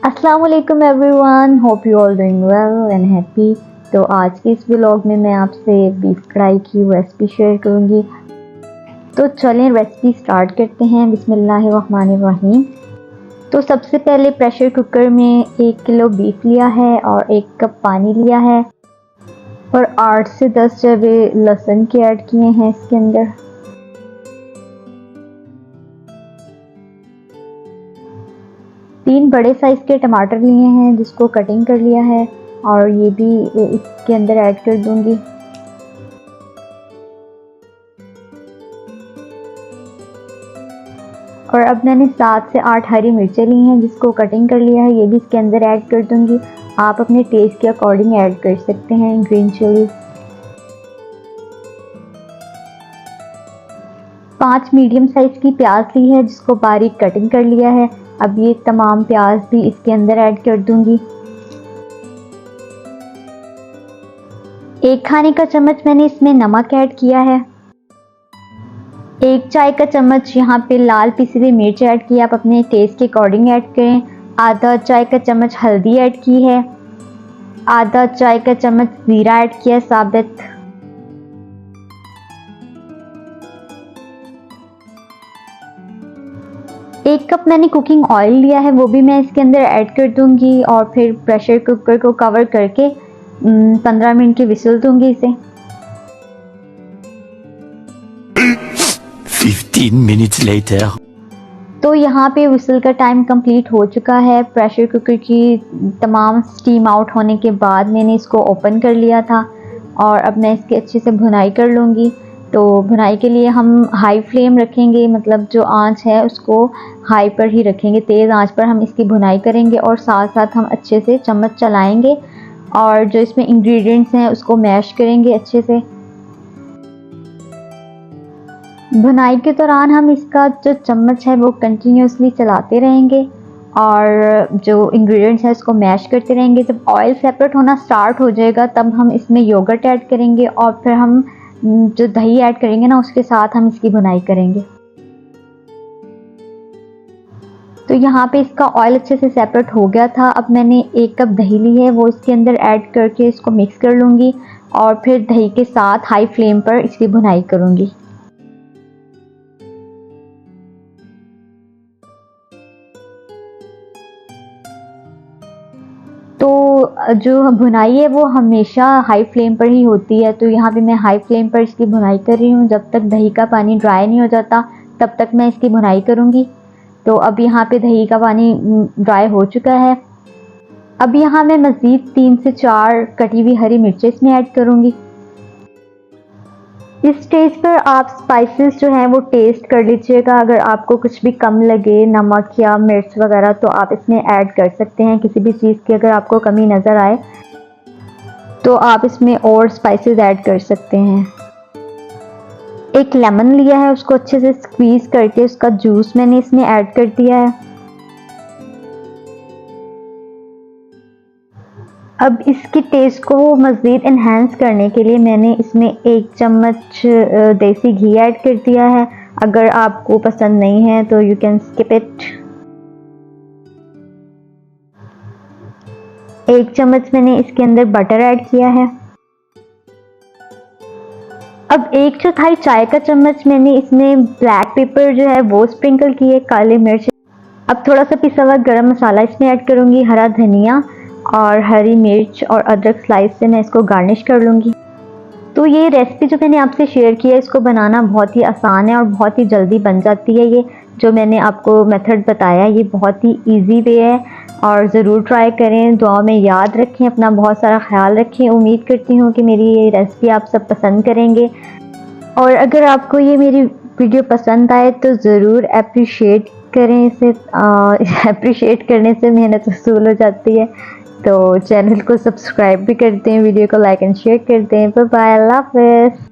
अस्सलाम वालेकुम everyone, hope you all doing well and happy. तो आज के इस व्लॉग में मैं आपसे बीफ कढ़ाई की रेसिपी शेयर करूंगी। तो चलें रेसिपी स्टार्ट करते हैं। बिस्मिल्लाहिर्रहमानिर्रहीम। तो सबसे पहले प्रेशर कुकर में 1 किलो बीफ लिया है और 1 कप पानी लिया है और 8 से 10 जवे लहसुन के ऐड किए हैं इसके अंदर। तीन बड़े साइज़ के टमाटर लिए हैं जिसको कटिंग कर लिया है और ये भी इसके अंदर ऐड कर दूंगी। और अब मैंने 7 से 8 हरी मिर्चें ली हैं जिसको कटिंग कर लिया है, ये भी इसके अंदर ऐड कर दूंगी। आप अपने टेस्ट के अकॉर्डिंग ऐड कर सकते हैं ग्रीन चिली। 5 मीडियम साइज़ की प्याज ली है जिसको बारीक कटिंग कर लिया है। अब ये तमाम प्याज भी इसके अंदर ऐड कर दूंगी। 1 खाने का चम्मच मैंने इसमें नमक ऐड किया है। 1 चाय का चम्मच यहाँ पे लाल पिसी हुई मिर्च ऐड की, आप अपने टेस्ट के अकॉर्डिंग ऐड करें। आधा चाय का चम्मच हल्दी ऐड की है। आधा चाय का चम्मच जीरा ऐड किया साबित। एक कप मैंने कुकिंग ऑयल लिया है, वो भी मैं इसके अंदर ऐड कर दूंगी और फिर प्रेशर कुकर को कवर करके 15 मिनट की विसल दूंगी इसे। 15 minutes later. तो यहाँ पे विसल का टाइम कंप्लीट हो चुका है। प्रेशर कुकर की तमाम स्टीम आउट होने के बाद मैंने इसको ओपन कर लिया था और अब मैं इसकी अच्छे से भुनाई कर लूँगी। तो भुनाई के लिए हम हाई फ्लेम रखेंगे, मतलब जो आंच है उसको हाई पर ही रखेंगे। तेज़ आंच पर हम इसकी भुनाई करेंगे और साथ साथ हम अच्छे से चम्मच चलाएंगे और जो इसमें इंग्रेडिएंट्स हैं उसको मैश करेंगे अच्छे से। भुनाई के दौरान हम इसका जो चम्मच है वो कंटिन्यूसली चलाते रहेंगे और जो इंग्रेडिएंट्स है उसको मैश करते रहेंगे। जब ऑयल सेपरेट होना स्टार्ट हो जाएगा तब हम इसमें योगर्ट ऐड करेंगे और फिर हम जो दही ऐड करेंगे ना उसके साथ हम इसकी भुनाई करेंगे। तो यहाँ पे इसका ऑयल अच्छे से सेपरेट हो गया था। अब मैंने 1 कप दही ली है, वो इसके अंदर ऐड करके इसको मिक्स कर लूँगी और फिर दही के साथ हाई फ्लेम पर इसकी भुनाई करूँगी। तो जो भुनाई है वो हमेशा हाई फ्लेम पर ही होती है। तो यहाँ पे मैं हाई फ्लेम पर इसकी भुनाई कर रही हूँ। जब तक दही का पानी ड्राई नहीं हो जाता तब तक मैं इसकी भुनाई करूँगी। तो अब यहाँ पे दही का पानी ड्राई हो चुका है। अब यहाँ मैं मज़ीद 3 से 4 कटी हुई हरी मिर्चें इसमें ऐड करूँगी। इस स्टेज पर आप स्पाइसेस जो हैं वो टेस्ट कर लीजिएगा। अगर आपको कुछ भी कम लगे, नमक या मिर्च वगैरह, तो आप इसमें ऐड कर सकते हैं। किसी भी चीज़ की अगर आपको कमी नज़र आए तो आप इसमें और स्पाइसेस ऐड कर सकते हैं। 1 लेमन लिया है, उसको अच्छे से स्क्वीज़ करके उसका जूस मैंने इसमें ऐड कर दिया है। अब इसकी टेस्ट को मज़ीद इन्हेंस करने के लिए मैंने इसमें 1 चम्मच देसी घी ऐड कर दिया है। अगर आपको पसंद नहीं है तो यू कैन स्किप इट। 1 चम्मच मैंने इसके अंदर बटर ऐड किया है। अब 1/4 चाय का चम्मच मैंने इसमें ब्लैक पेपर जो है वो स्प्रिंकल की है, काली मिर्च। अब थोड़ा सा पिसा हुआ गरम मसाला इसमें ऐड करूँगी, हरा धनिया और हरी मिर्च और अदरक स्लाइस से मैं इसको गार्निश कर लूँगी। तो ये रेसिपी जो मैंने आपसे शेयर की है इसको बनाना बहुत ही आसान है और बहुत ही जल्दी बन जाती है। ये जो मैंने आपको मेथड बताया ये बहुत ही इजी वे है और ज़रूर ट्राई करें। दुआ में याद रखें, अपना बहुत सारा ख्याल रखें। उम्मीद करती हूँ कि मेरी ये रेसिपी आप सब पसंद करेंगे और अगर आपको ये मेरी वीडियो पसंद आए तो ज़रूर अप्रिशिएट करें इसे। अप्रिशिएट करने से मेहनत वसूल हो जाती है। तो चैनल को सब्सक्राइब भी करते हैं, वीडियो को लाइक एंड शेयर करते हैं। बाय बाय, अल्लाह हाफ़िज़।